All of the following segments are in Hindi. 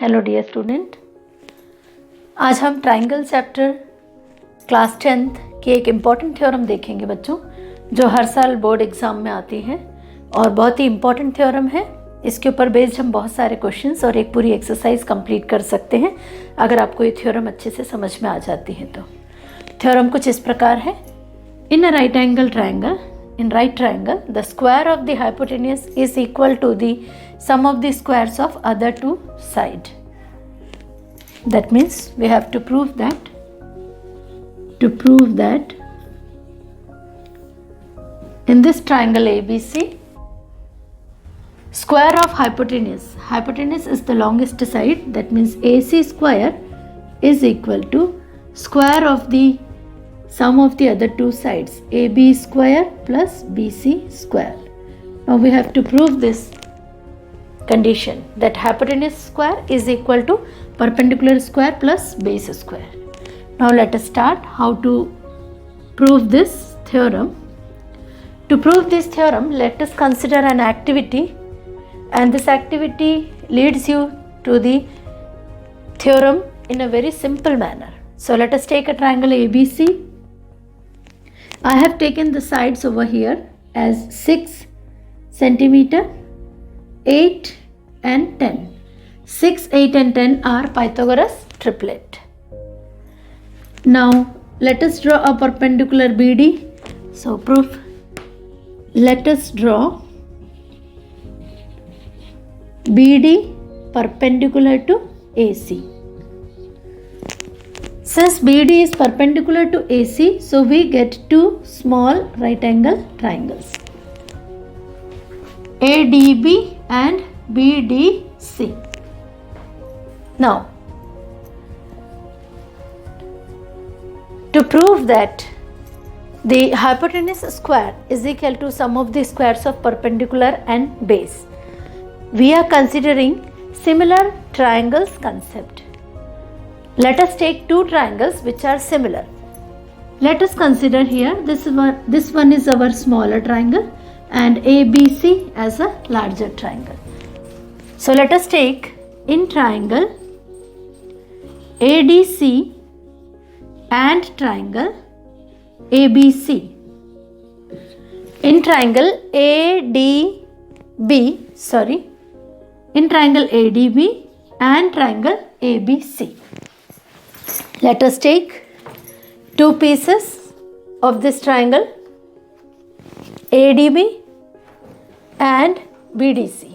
हेलो डियर स्टूडेंट, आज हम ट्राइंगल चैप्टर क्लास 10th की एक इम्पॉर्टेंट थ्योरम देखेंगे बच्चों, जो हर साल बोर्ड एग्ज़ाम में आती है और बहुत ही इम्पॉर्टेंट थ्योरम है। इसके ऊपर बेस्ड हम बहुत सारे क्वेश्चंस और एक पूरी एक्सरसाइज कंप्लीट कर सकते हैं अगर आपको ये थ्योरम अच्छे से समझ में आ जाती है तो। थ्योरम कुछ इस प्रकार है। In a right angle triangle, in right triangle, the square of the hypotenuse is equal to the sum of the squares of other two sides. That means we have to prove that in this triangle ABC, square of hypotenuse is the longest side. That means AC square is equal to square of the sum of the other two sides, AB square plus BC square. Now we have to prove this condition, that hypotenuse square is equal to perpendicular square plus base square. Now let us start how to prove this theorem. To prove this theorem, let us consider an activity, and this activity leads you to the theorem in a very simple manner. So let us take a triangle ABC. I have taken the sides over here as 6 centimeter, 8 and 10. 6, 8 and 10 are Pythagoras triplet. Now let us draw a perpendicular BD. So proof, let us draw BD perpendicular to AC. Since BD is perpendicular to AC, so we get two small right angle triangles, ADB and BDC. Now, to prove that the hypotenuse square is equal to sum of the squares of perpendicular and base, we are considering similar triangles concept. Let us take two triangles which are similar. Let us consider here this one is our smaller triangle and ABC as a larger triangle. So let us take in triangle ADC and triangle ABC. In triangle ADB and triangle ABC. Let us take two pieces of this triangle ADB and BDC.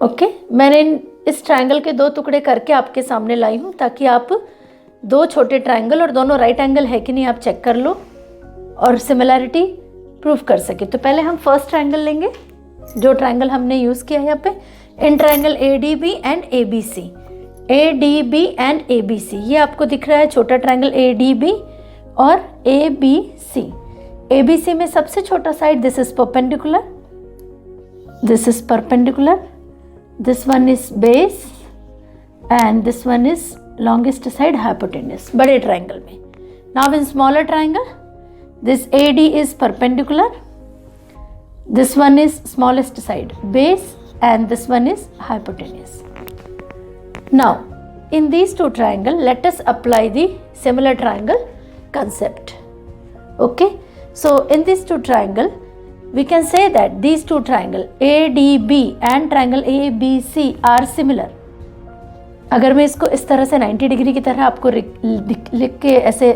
Okay, मैंने इस ट्रायंगल के दो टुकड़े करके आपके सामने लाई हूँ ताकि आप दो छोटे ट्रायंगल और दोनों राइट एंगल है कि नहीं आप चेक कर लो और सिमिलैरिटी प्रूव कर सके। तो पहले हम फर्स्ट ट्रायंगल लेंगे, जो ट्रायंगल हमने यूज़ किया है यहाँ पे, in triangle ADB and ABC। ADB and ABC, ये आपको दिख रहा है छोटा ट्रायंगल ADB और ABC। ABC में सबसे छोटा side this is perpendicular, this one is base and this one is longest side hypotenuse बड़े ट्रायंगल में। Now in smaller triangle this AD is perpendicular, this one is smallest side base and this one is hypotenuse. Now in these two triangles, let us apply the similar triangle concept. Okay, so in these two triangles we can say that these two triangles ADB and triangle ABC are similar. अगर मैं इसको इस तरह से 90 डिग्री की तरह आपको लिख के ऐसे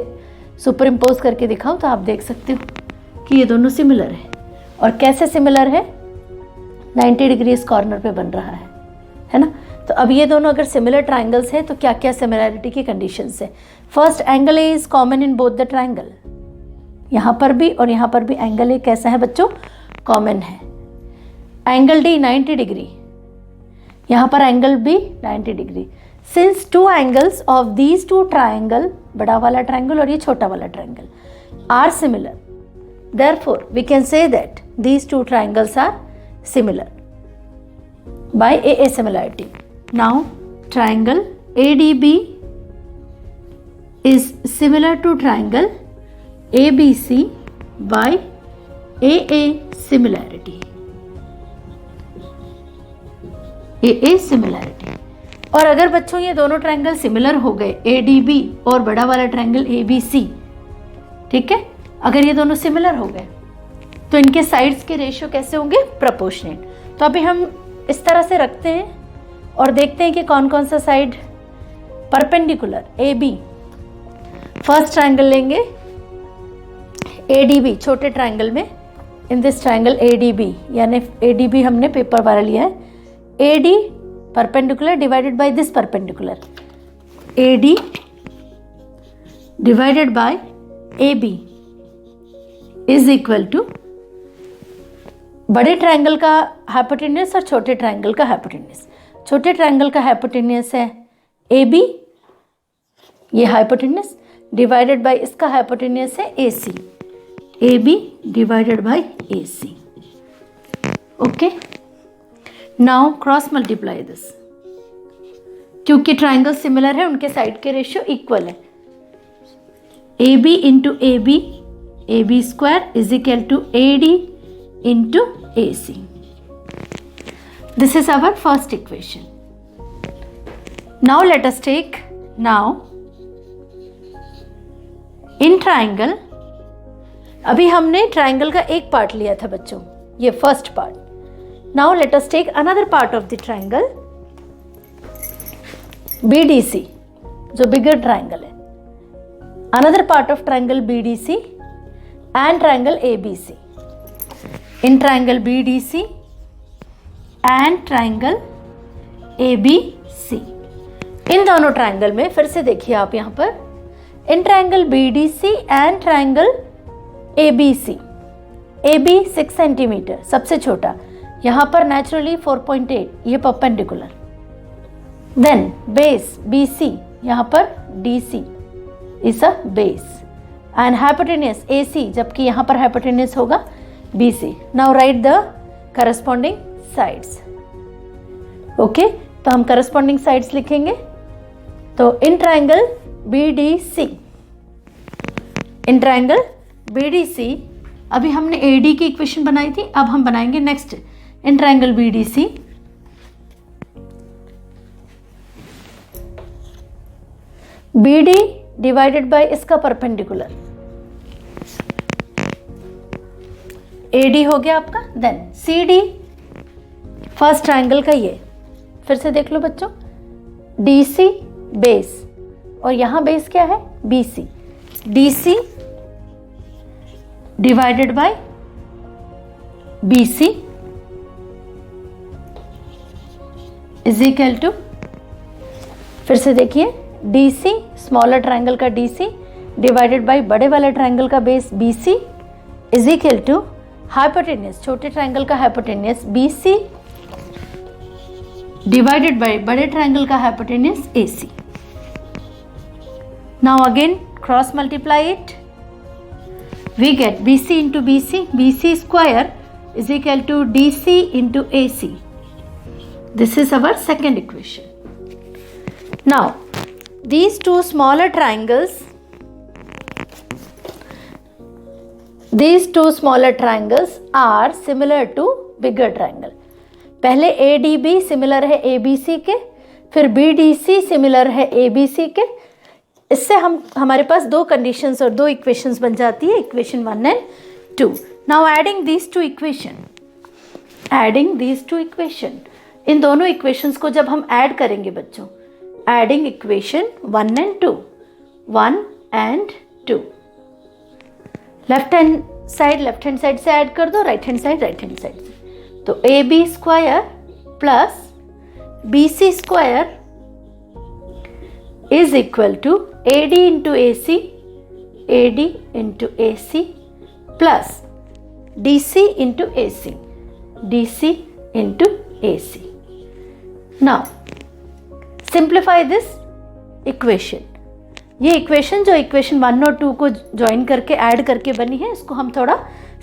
सुपर इम्पोज करके दिखाऊं तो आप देख सकते हो कि ये दोनों सिमिलर है। और कैसे सिमिलर है, 90 डिग्री इस कॉर्नर पे बन रहा है ना। तो अब ये दोनों अगर सिमिलर ट्राइंगल्स हैं तो क्या क्या सिमिलैरिटी की कंडीशंस है। First, angle A is common in both the triangle. यहाँ पर भी और यहाँ पर भी एंगल ए कैसा है बच्चों, कॉमन है। एंगल डी 90 डिग्री, यहाँ पर angle B 90 degree. Since two angles of these two triangle, बड़ा वाला ट्राइंगल और ये छोटा वाला triangle, are similar, therefore we can say that these two triangles are similar by AA similarity. Now triangle ADB is similar to triangle ABC by AA similarity. ये इज सिमिलैरिटी। और अगर बच्चों ये दोनों ट्रायंगल सिमिलर हो गए, ADB और बड़ा वाला ट्रायंगल ABC, ठीक है, अगर ये दोनों सिमिलर हो गए तो इनके साइड्स के रेशियो कैसे होंगे? प्रोपोर्शनेट। तो अभी हम इस तरह से रखते हैं और देखते हैं कि कौन कौन सा side perpendicular AB। First triangle लेंगे ADB छोटे ट्रायंगल में, इन दिस ट्रायंगल ADB, यानी ADB हमने पेपर वाला लिया है, AD perpendicular divided by this perpendicular, AD divided by AB is equal to बड़े ट्रायंगल का हाइपोटेन्यूज और छोटे ट्रायंगल का हाइपोटेन्यूज। छोटे ट्रायंगल का हाइपोटेन्यूज है AB, ये हाइपोटेन्यूज, डिवाइडेड बाय इसका हाइपोटेन्यूज है AC, AB divided by AC। Okay, now cross multiply this, क्योंकि ट्रायंगल सिमिलर है उनके साइड के रेशियो इक्वल है। AB into AB square is equal to AD into AC. This is our first equation. Now let us take in triangle, अभी हमने ट्राइंगल का एक पार्ट लिया था बच्चों, ये first part. Now let us take another part of the triangle BDC, जो बिगर ट्राइंगल है, another part of triangle BDC and triangle ABC. In triangle BDC and triangle ABC, इन दोनों ट्राइंगल में फिर से देखिए आप यहाँ पर, in triangle BDC and triangle ABC, AB 6 centimetre सबसे छोटा, यहाँ पर नेचुरली 4.8, ये परपेंडिकुलर। देन बेस BC, यहाँ पर DC is a base and hypotenuse AC, जबकि यहाँ पर हाइपोटेन्यूज होगा BC. Now write the corresponding sides. Okay, तो हम corresponding sides लिखेंगे। तो in triangle BDC, in triangle BDC, अभी हमने AD की इक्वेशन बनाई थी, अब हम बनाएंगे next in triangle BDC। BD divided by इसका परपेंडिकुलर, AD हो गया आपका। देन CD फर्स्ट ट्राइंगल का, ये फिर से देख लो बच्चों, DC बेस और यहां बेस क्या है? BC, DC divided by BC is equal to, फिर से देखिए DC स्मॉलर ट्राइंगल का DC डिवाइडेड बाय बड़े वाले ट्राइंगल का base BC is equal to hypotenuse छोटे ट्राइंगल का हाइपोटेन्यूज BC डिवाइडेड बाय बड़े ट्राइंगल का hypotenuse AC। Now again cross multiply it, we get BC into BC square is equal to DC into AC। This is our second equation. Now these two smaller triangles are similar to bigger triangle। पहले ADB सिमिलर है ABC के, फिर BDC सिमिलर है ABC के। इससे हमारे पास दो कंडीशंस और दो इक्वेशंस बन जाती है, equation 1 and 2। Now adding these two equation, इन दोनों इक्वेशंस को जब हम ऐड करेंगे बच्चों, adding equation 1 and 2, left hand side से ऐड कर दो, राइट हैंड साइड से। तो AB square plus BC square is equal to AD into AC plus DC into AC। Now simplify this equation. ये इक्वेशन जो इक्वेशन 1 और 2 को ज्वाइन करके ऐड करके बनी है, इसको हम थोड़ा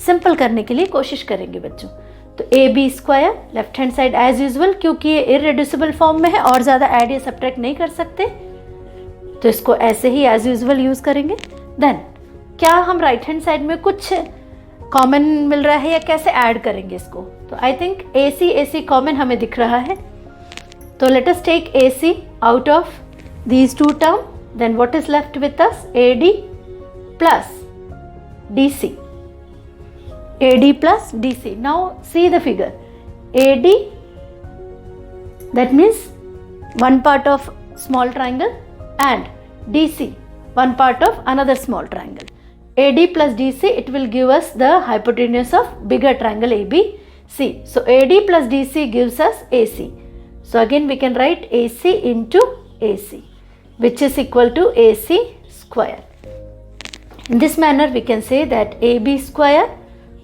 सिंपल करने के लिए कोशिश करेंगे बच्चों। तो AB square left hand side as usual, क्योंकि ये इररेड्यूसिबल फॉर्म में है और ज़्यादा ऐड या सब्ट्रैक्ट नहीं कर सकते, तो इसको ऐसे ही एज यूजुअल यूज़ करेंगे। देन क्या हम राइट हैंड साइड में कुछ कॉमन मिल रहा है या कैसे ऐड करेंगे इसको? तो आई थिंक AC कॉमन हमें दिख रहा है, तो let us take AC out of these two terms, then what is left with us? AD plus DC. AD plus DC. Now see the figure. AD, that means one part of small triangle, and DC, one part of another small triangle. AD plus DC, it will give us the hypotenuse of bigger triangle ABC. So AD plus DC gives us AC. So again we can write AC into AC, which is equal to AC square. In this manner we can say that AB square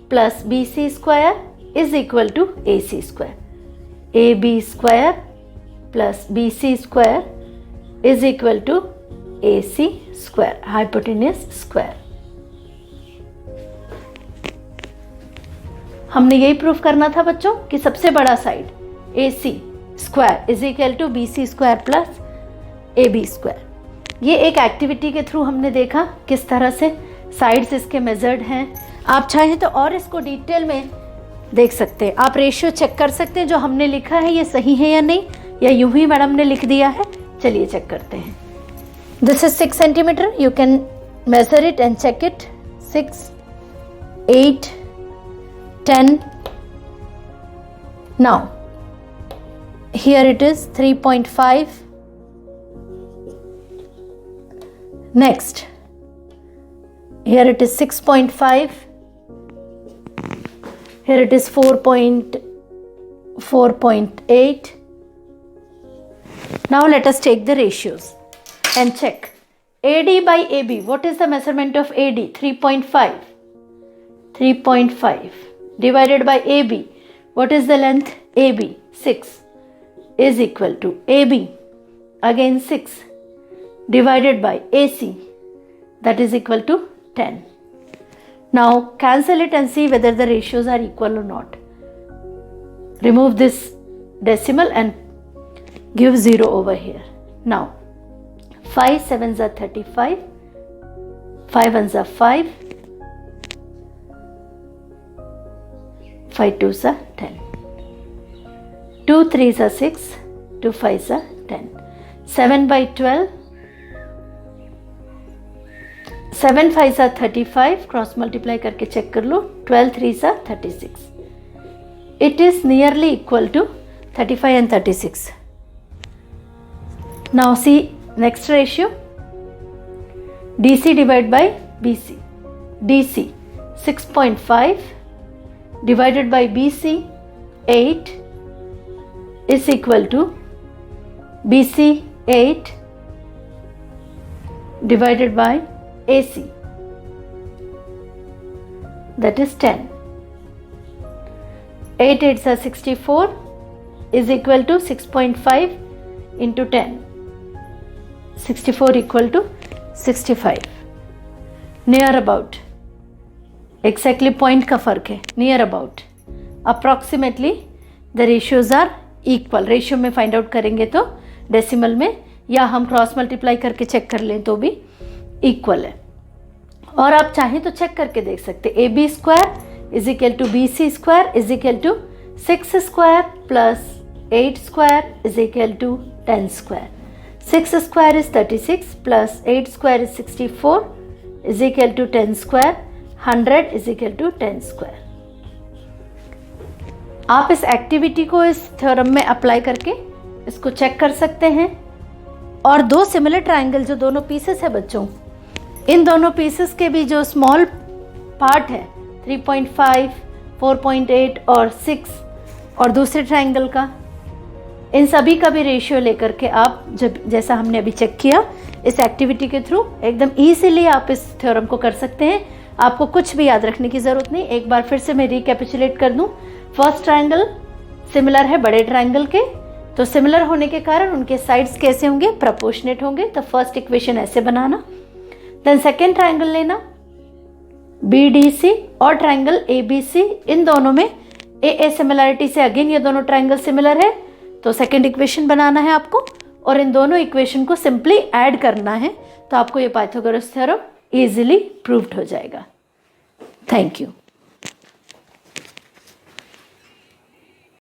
plus BC square is equal to AC square. AB square plus BC square is equal to AC square, hypotenuse square. हमने यही प्रूफ करना था बच्चों कि सबसे बड़ा side AC square is equal to BC square plus AB square. ये एक एक्टिविटी के थ्रू हमने देखा किस तरह से साइड्स इसके मेजर्ड हैं। आप चाहें तो और इसको डिटेल में देख सकते हैं, आप रेशियो चेक कर सकते हैं जो हमने लिखा है ये सही है या नहीं, या यूं ही मैडम ने लिख दिया है। चलिए चेक करते हैं। This is 6 centimetre, you can measure it and check it. 6, 8, 10. Now here it is 3.5. Next here it is 6.5. Here it is 4.8. Now let us take the ratios and check. AD by AB, what is the measurement of AD? 3.5. 3.5 divided by AB, what is the length? AB 6 is equal to AB again 6 divided by AC, that is equal to 10. Now cancel it and see whether the ratios are equal or not. Remove this decimal and give 0 over here. Now 5 7s are 35, 5 1s are 5, 5 2s are 10, 2 3s are 6, 2 5s are 10, 7 by 12, 7 5s are 35, cross multiply करके चेक कर लो, 12 3s are 36. It is nearly equal to 35 and 36. Now see next ratio, DC divided by BC. DC 6.5 divided by BC 8 is equal to BC 8 divided by AC, that is 10. 8 8s are 64 is equal to 6.5 into 10. 64 equal to 65. Near about, exactly point का फर्क है, near about, approximately the ratios are equal. Ratio में फाइंड आउट करेंगे तो डेसिमल में, या हम क्रॉस मल्टीप्लाई करके चेक कर लें तो भी इक्वल है। और आप चाहें तो चेक करके देख सकते, A B square is equal to B C square is equal to 6 square plus 8 square is equal to 10 square. 6 square is 36 plus 8 square is 64 is equal to 10 square, 100 is equal to 10 square. आप इस एक्टिविटी को इस थ्योरम में अप्लाई करके इसको चेक कर सकते हैं। और दो सिमिलर ट्राइंगल जो दोनों पीसेस है बच्चों, इन दोनों पीसेस के भी जो स्मॉल पार्ट है 3.5, 4.8 और 6, और दूसरे ट्राइंगल का, इन सभी का भी रेशियो लेकर के आप जब जैसा हमने अभी चेक किया इस एक्टिविटी के थ्रू एकदम ईजिली आप इस थ्योरम को कर सकते हैं। आपको कुछ भी याद रखने की ज़रूरत नहीं। एक बार फिर से मैं रिकैपिचुलेट कर दूं। फर्स्ट ट्राइंगल सिमिलर है बड़े ट्राइंगल के, तो सिमिलर होने के कारण उनके साइड्स कैसे होंगे, प्रोपोर्शनेट होंगे। तो फर्स्ट इक्वेशन ऐसे बनाना। देन सेकेंड ट्राइंगल लेना BDC और ट्राइंगल ABC, इन दोनों में ए सिमिलरिटी से अगेन ये दोनों ट्राइंगल सिमिलर है, तो सेकेंड इक्वेशन बनाना है आपको और इन दोनों इक्वेशन को सिंपली ऐड करना है, तो आपको ये पाइथागोरस थ्योरम इजीली प्रूव्ड हो जाएगा। Thank you.